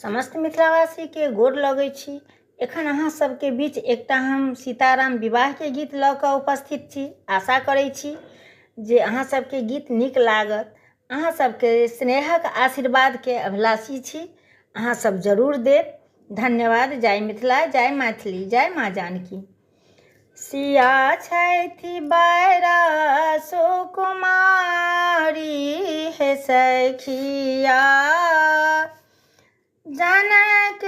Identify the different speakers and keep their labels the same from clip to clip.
Speaker 1: समस्त मिथिलावासी के गोर लगै छी। एखन अहाँ सबके बीच एकटा हम सीताराम विवाह के गीत लऽ कऽ उपस्थित छी। आशा करै छी जे अहाँ सबके गीत नीक लागत। अहाँ सबके स्नेहक आशीर्वाद के अभिलाषी छी। अहाँ सब जरूर देब। धन्यवाद। जय मिथिला, जय मैथिली, जय माँ जानकी। सिया छथि बैरा सुकुमारी हे सखिया, जनक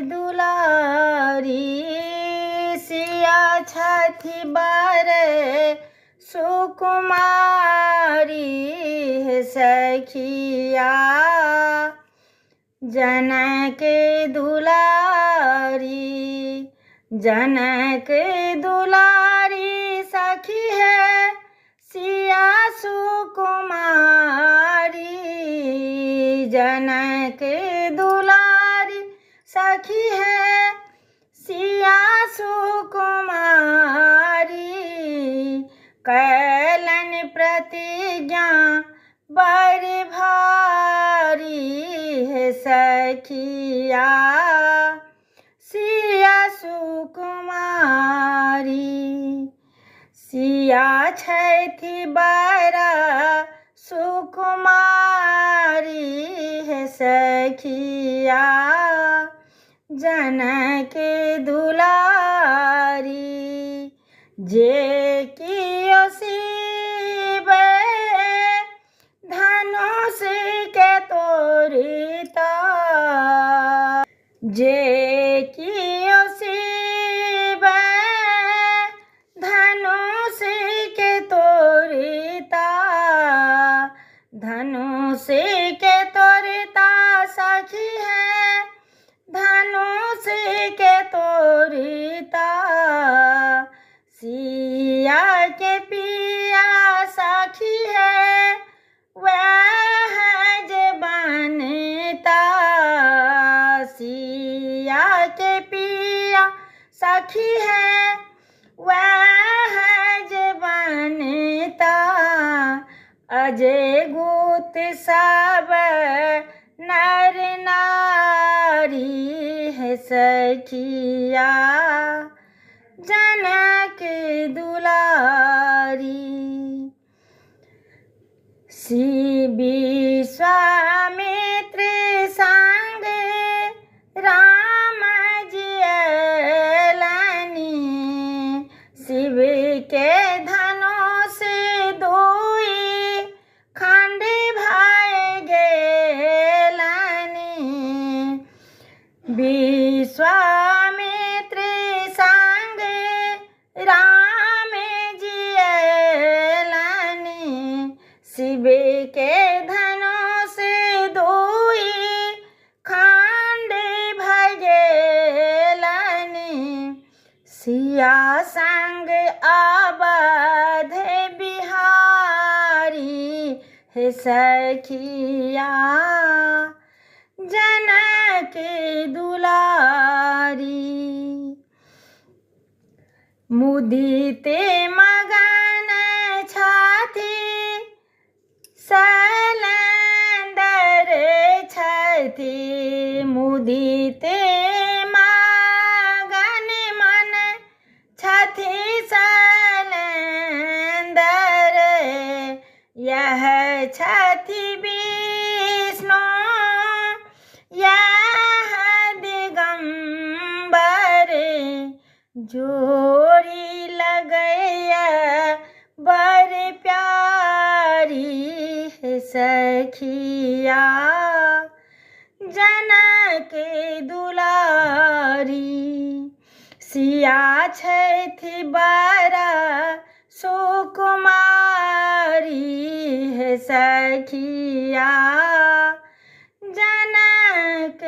Speaker 1: दुलारी। सिया छथि बैरा सुकुमारी हे सखिया, जनक दुलारी। जनक दुलारी सखी है सिया सुकुमारी, जनक दुलारी सखी है सिया सुकुमारी। कैलन प्रतिज्ञा बड़ भारी है सखिया, सिया सुकुमारी। सिया छथि बैरा सुकुमारी है सखिया, जनक दुलारी। जे कियो शिवे धनुष के तोड़िता, जे कियो शिवे धनुष के तोड़िता, धनुष के तोड़िता सखी है धनुष के तोड़िता। सिया के पिया सखी है वह जे बनता, सिया के पिया सखी है वह जे बनता। अजय गुत सब नर नारी है सखिया, जनक दुलारी। विश्वामित्र संग राम जियलनि, शिव के धनुष दुई खंड भय गेलनि। विश्वामित्र संग राम जियलनि, शिव के धनुष दुई खंड भय गेलनि। सिया संग अवध बिहारी हे सखिया, जनक दुलारी। मुदित मगन छथि शैलेंद्र छथि, मुदित मगन मन छथि शैलेंद्र। यह छथि विष्णु यह दिगंबर, जोड़ी लगैया बड़ प्यारी है सखिया, जनक दुलारी। सिया छथि बैरा सुकुमारी है सखिया, जनक